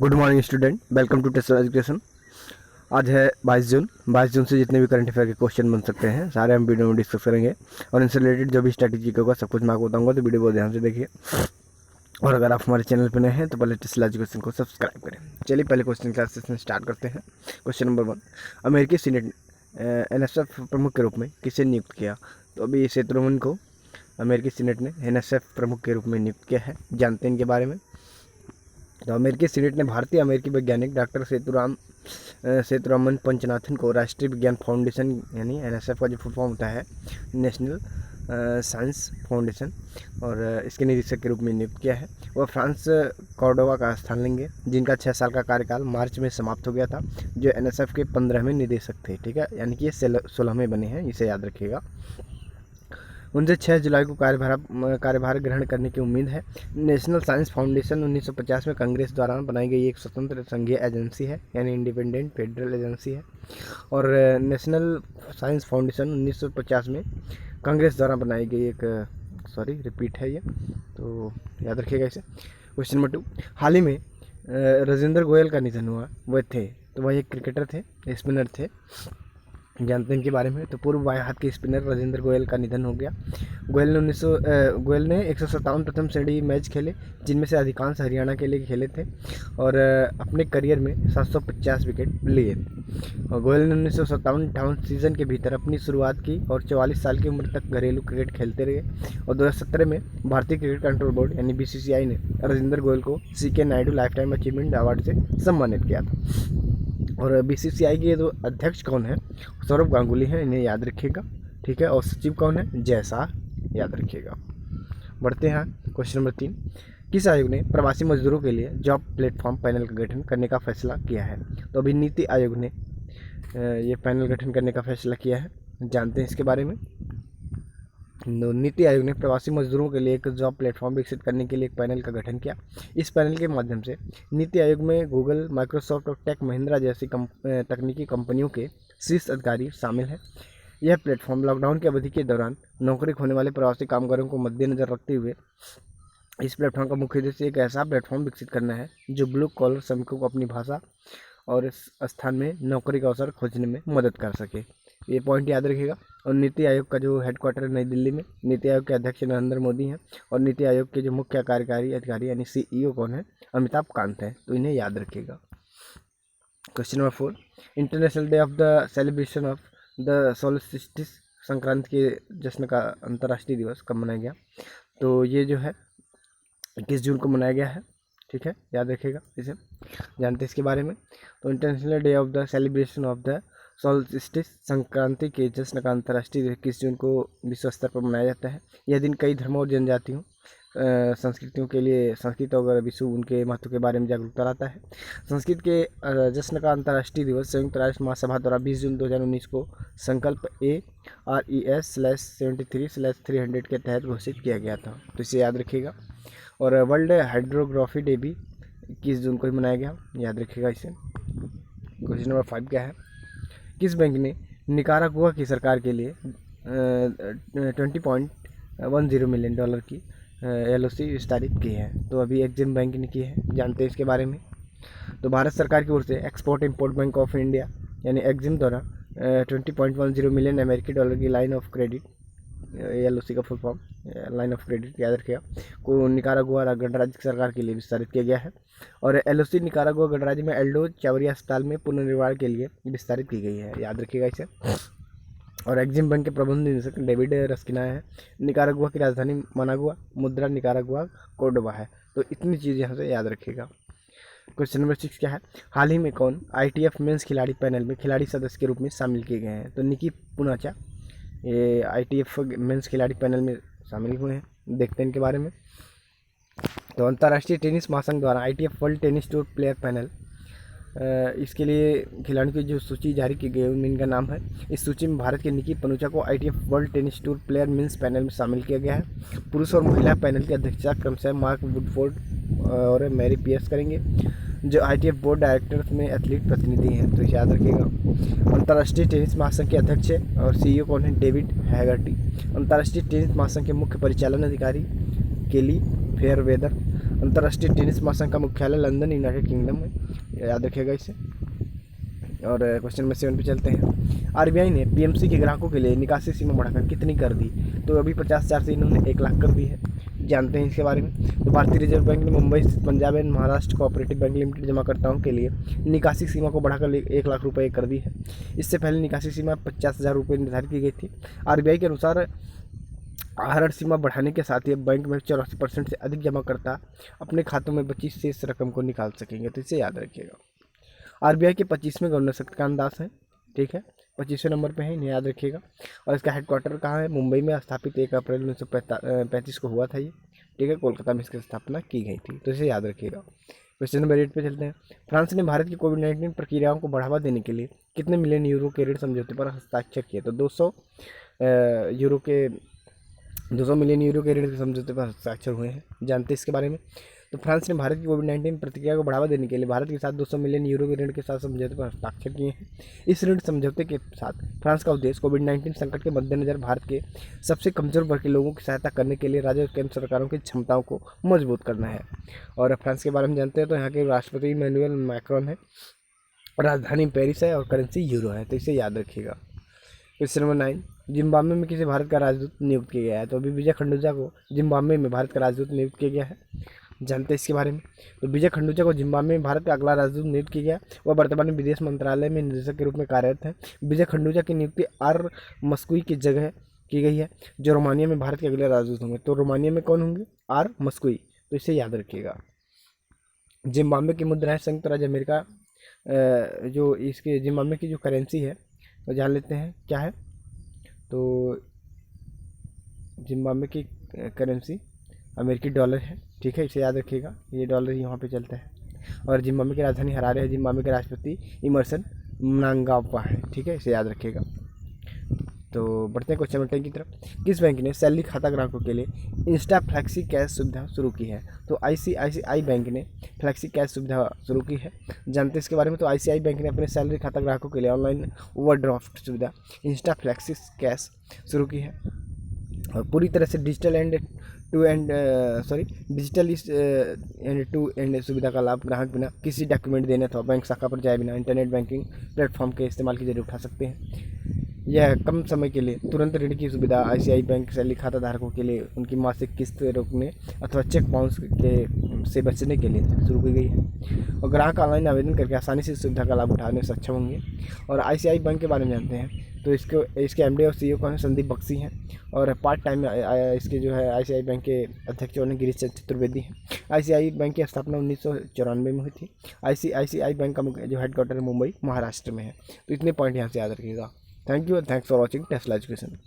Good morning student, welcome to test education. आज है 22 जून से जितने भी करंट अफेयर के क्वेश्चन बन सकते हैं सारे हम वीडियो में डिस्कस करेंगे और इनसे रिलेटेड जो भी स्ट्रैटेजी होगा सब कुछ मैं आपको बताऊंगा, तो वीडियो बहुत ध्यान से देखिए। और अगर आप हमारे चैनल पर नए हैं तो पहले टेस्ट एजुकेशन को सब्सक्राइब करें। चलिए पहले क्वेश्चन क्लासेस में स्टार्ट करते हैं। क्वेश्चन नंबर 1, अमेरिकी सीनेट NSF प्रमुख के रूप में किसे नियुक्त किया? तो अभी सेतुरमन को अमेरिकी सीनेट ने NSF प्रमुख के रूप में नियुक्त किया है, जानते हैं इनके बारे में। तो अमेरिकी सीनेट ने भारतीय अमेरिकी वैज्ञानिक डॉक्टर सेतुरामन पंचनाथन को राष्ट्रीय विज्ञान फाउंडेशन यानी NSF का जो फुल फॉर्म होता है नेशनल साइंस फाउंडेशन, और इसके निदेशक के रूप में नियुक्त किया है। वह फ्रांस कॉर्डोवा का स्थान लेंगे, जिनका 6 साल का कार्यकाल मार्च में समाप्त हो गया था, जो NSF के 15वें निदेशक थे। ठीक है, यानी कि ये 16वें बने हैं, इसे याद रखिएगा। उनसे 6 जुलाई को कार्यभार ग्रहण करने की उम्मीद है। नेशनल साइंस फाउंडेशन 1950 में कांग्रेस द्वारा बनाई गई एक स्वतंत्र संघीय एजेंसी है, यानी इंडिपेंडेंट फेडरल एजेंसी है। और नेशनल साइंस फाउंडेशन 1950 में कांग्रेस द्वारा बनाई गई एक रिपीट है ये, तो याद रखिएगा इसे। क्वेश्चन नंबर 2, हाल ही में राजेंद्र गोयल का निधन हुआ, वह थे, तो वह एक क्रिकेटर थे, स्पिनर थे, जानते हैं इनके बारे में। तो पूर्व बाएं हाथ के स्पिनर राजेंद्र गोयल का निधन हो गया। गोयल ने 157 प्रथम श्रेणी मैच खेले, जिनमें से अधिकांश हरियाणा के लिए खेले थे, और अपने करियर में 750 विकेट लिए। और गोयल ने 1957-58 सीजन के भीतर अपनी शुरुआत की और 44 साल की उम्र तक घरेलू क्रिकेट खेलते रहे। और 2017 में भारतीय क्रिकेट कंट्रोल बोर्ड यानी BCCI ने राजेंद्र गोयल को CK Naidu life time achievement award से सम्मानित किया था। और BCCI के जो अध्यक्ष कौन है? सौरभ गांगुली हैं, इन्हें याद रखिएगा। ठीक है, और सचिव कौन है? जय शाह, याद रखिएगा। बढ़ते हैं क्वेश्चन नंबर 3, किस आयोग ने प्रवासी मजदूरों के लिए जॉब प्लेटफॉर्म पैनल का गठन करने का फैसला किया है? तो अभी नीति आयोग ने ये पैनल गठन करने का फैसला किया है, जानते हैं इसके बारे में। नीति आयोग ने प्रवासी मजदूरों के लिए एक जॉब प्लेटफॉर्म विकसित करने के लिए एक पैनल का गठन किया। इस पैनल के माध्यम से नीति आयोग में गूगल, माइक्रोसॉफ्ट और टेक महिंद्रा जैसी तकनीकी कंपनियों के शीर्ष अधिकारी शामिल हैं। यह प्लेटफॉर्म लॉकडाउन की अवधि के दौरान नौकरी खोने वाले प्रवासी कामगारों को मद्देनजर रखते हुए इस प्लेटफॉर्म का मुख्य उद्देश्य एक ऐसा प्लेटफॉर्म विकसित करना है जो ब्लू कॉलर श्रमिकों को अपनी भाषा और इस स्थान में नौकरी का अवसर खोजने में मदद कर सके। ये पॉइंट याद रखिएगा। और नीति आयोग का जो हेडक्वार्टर है नई दिल्ली में। नीति आयोग के अध्यक्ष नरेंद्र मोदी हैं, और नीति आयोग के जो मुख्य कार्यकारी अधिकारी यानी CEO कौन है? अमिताभ कांत है, तो इन्हें याद रखिएगा। Question number 4, international day of the celebration of the solstice, संक्रांति के जश्न का अंतर्राष्ट्रीय दिवस कब मनाया गया? तो ये जो है 21 जून को मनाया गया है। ठीक है, याद रखिएगा इसे, जानते हैं इसके बारे में। तो international day of the celebration of the solstice, Sankranti के जश्न का अंतर्राष्ट्रीय 21 जून को विश्व स्तर पर मनाया जाता है। यह दिन कई धर्मों और जनजातियों संस्कृतियों के लिए संस्कृत और विश्व उनके महत्व के बारे में जागरूकता लाता है। संस्कृत के जश्न का अंतर्राष्ट्रीय दिवस संयुक्त राष्ट्र महासभा द्वारा 20 जून 2019 को संकल्प ARES/73/300 के तहत घोषित किया गया था, तो इसे याद रखिएगा। और वर्ल्ड हाइड्रोग्राफी डे भी 21 जून को ही मनाया गया, याद रखिएगा इसे। क्वेश्चन नंबर 5 क्या है? किस बैंक ने निकारागुआ की सरकार के लिए $20.10 मिलियन की LOC विस्तारित की है? तो अभी एक्जिम बैंक ने की है, जानते हैं इसके बारे में। तो भारत सरकार की ओर से export import bank of India यानी एक्जिम द्वारा $20.10 मिलियन अमेरिकी डॉलर की लाइन ऑफ क्रेडिट, LOC का full form line of credit, याद रखिएगा, को निकारागुआ गणराज्य की सरकार के लिए विस्तारित किया गया है। और LOC निकारागुआ गणराज्य में एल्डो चावरी अस्पताल में पुनर्निर्माण के लिए विस्तारित की गई है, याद रखिएगा इसे। और एक्जिम बैंक के प्रबंध निदेशक डेविड रस्किना है। निकारागुआ की राजधानी मनागुआ, मुद्रा निकारागुआ कोर्डोबा है, तो इतनी चीज़ यहाँ से याद रखिएगा। क्वेश्चन नंबर 6 क्या है? हाल ही में कौन ITF मेंस खिलाड़ी पैनल में खिलाड़ी सदस्य के रूप में शामिल किए गए हैं? तो निकी पुनाचा ये ITF मेंस खिलाड़ी पैनल में शामिल हुए हैं, देखते हैं इनके बारे में। तो अंतर्राष्ट्रीय टेनिस महासंघ द्वारा ITF world tennis tour player panel, इसके लिए खिलाड़ियों की जो सूची जारी की गई है उनमें इनका नाम है। इस सूची में भारत के निकी पनुचा को ITF world tennis tour player men's panel में शामिल किया गया है। पुरुष और महिला पैनल की अध्यक्षता क्रमशः मार्क वुडफोर्ड और मैरी पियर्स करेंगे, जो ITF बोर्ड डायरेक्टर्स में एथलीट प्रतिनिधि हैं, तो इसे याद रखिएगा। अंतर्राष्ट्रीय टेनिस महासंघ के अध्यक्ष और CEO कौन है? David Haggerty. अंतर्राष्ट्रीय टेनिस महासंघ के मुख्य परिचालन अधिकारी केली फेयरवेदर। अंतर्राष्ट्रीय टेनिस महासंघ का मुख्यालय लंदन, यूनाइटेड किंगडम में, याद रखिएगा इसे। और क्वेश्चन नंबर 7 पे चलते हैं। आरबीआई ने पीएमसी के ग्राहकों के लिए निकासी सीमा बढ़ाकर कितनी कर दी? तो अभी 50,000 से इन्होंने 1 लाख कर दी है। जानते हैं इसके बारे में। तो भारतीय रिजर्व बैंक ने मुंबई स्थित Punjab and Maharashtra cooperative bank limited जमाकर्ताओं के लिए निकासी सीमा को बढ़ाकर 1 लाख रुपये कर दी है। इससे पहले निकासी सीमा 50,000 रुपये निर्धारित की गई थी। आरबीआई के अनुसार आहरण सीमा बढ़ाने के साथ ही अब बैंक में 84% से अधिक जमाकर्ता अपने खातों में बची शेष रकम को निकाल सकेंगे। तो इसे याद रखिएगा। आरबीआई के 25वें गवर्नर शक्तिकांत दास हैं, ठीक है, 25वें नंबर पे है, इन्हें याद रखिएगा। और इसका हेडक्वार्टर कहाँ है? मुंबई में। स्थापित 1 अप्रैल 1935 को हुआ था ये, ठीक है। कोलकाता में इसकी स्थापना की गई थी। तो इसे याद रखिएगा। क्वेश्चन नंबर 8 पे चलते हैं। फ्रांस ने भारत की कोविड-19 प्रक्रियाओं को बढ़ावा देने के लिए कितने मिलियन यूरो के ऋण समझौते पर हस्ताक्षर किए? तो 200 मिलियन यूरो के ऋण के समझौते पर हस्ताक्षर हुए हैं। जानते हैं इसके बारे में। तो फ्रांस ने भारत की कोविड-19 प्रतिक्रिया को बढ़ावा देने के लिए भारत के साथ 200 मिलियन यूरो के ऋण के साथ समझौते पर हस्ताक्षर किए हैं। इस ऋण समझौते के साथ फ्रांस का उद्देश्य कोविड-19 संकट के मद्देनजर भारत के सबसे कमजोर वर्ग के लोगों की सहायता करने के लिए राज्य और केंद्र सरकारों की क्षमताओं को मजबूत करना है। और फ्रांस के बारे में जानते हैं तो यहाँ के राष्ट्रपति इमैनुअल मैक्रोन है, राजधानी पेरिस है और करेंसी यूरो है। तो इसे याद रखिएगा। Question number 9। जिम्बाब्वे में किसे भारत का राजदूत नियुक्त किया गया है? तो अभी विजय खंडूजा को जिम्बाब्वे में भारत का राजदूत नियुक्त किया गया है। जानते हैं इसके बारे में। तो विजय खंडूजा को जिम्बाब्वे में भारत का अगला राजदूत नियुक्त किया गया। वह वर्तमान में विदेश मंत्रालय में निदेशक के रूप में कार्यरत है। विजय खंडूजा की नियुक्ति आर मस्कुई की जगह की गई है, जो रोमानिया में भारत के अगले राजदूत होंगे। तो रोमानिया में कौन होंगे? आर मस्कुई। तो इसे याद रखिएगा। जिम्बाब्वे की मुद्रा है संयुक्त राज्य अमेरिका। जो इसके जिम्बाब्वे की जो करेंसी है तो जान लेते हैं क्या है। तो जिम्बाब्वे की करेंसी अमेरिकी डॉलर है, ठीक है, इसे याद रखिएगा। ये डॉलर यहाँ पे चलता है। और जिम्बाब्वे की राजधानी हरारे है। जिम्बाब्वे के राष्ट्रपति इमरसन म्नांगाग्वा है, ठीक है, इसे याद रखिएगा। तो बढ़ते हैं क्वेश्चन नंबर 10 की तरफ। किस बैंक ने सैलरी खाता ग्राहकों के लिए इंस्टा फ्लैक्सी कैश सुविधा शुरू की है? तो आईसीआईसीआई बैंक ने फ्लैक्सी कैश सुविधा शुरू की है। जानते हैं इसके बारे में। तो आईसीआई बैंक ने अपने सैलरी खाता ग्राहकों के लिए ऑनलाइन ओवरड्राफ्ट सुविधा इंस्टा फ्लैक्सी कैश शुरू की है। और पूरी तरह से डिजिटल एंड टू एंड सुविधा का लाभ ग्राहक बिना किसी डॉक्यूमेंट देने अथवा बैंक शाखा पर जाए बिना इंटरनेट बैंकिंग प्लेटफॉर्म के इस्तेमाल के जरिए उठा सकते हैं। यह कम समय के लिए तुरंत ऋण की सुविधा आईसीआई बैंक सैलरी खाता धारकों के लिए उनकी मासिक किस्त रोकने अथवा चेक बाउंस से बचने के लिए शुरू की गई है। और ग्राहक ऑनलाइन आवेदन करके आसानी से इस सुविधा का लाभ उठाने में सक्षम होंगे। और आईसीआई बैंक के बारे में जानते हैं। तो इसके एमडी और सीईओ कौन है? संदीप बख्शी हैं। और पार्ट टाइम इसके जो है आईसीआई बैंक के अध्यक्ष और गिरीश चतुर्वेदी हैं। आईसीआई बैंक की स्थापना 1994 में हुई थी। आईसीआई बैंक का जो हेडक्वार्टर है मुंबई महाराष्ट्र में है। तो इतने पॉइंट यहाँ से याद रखिएगा। Thank you, thanks for watching Tesla education.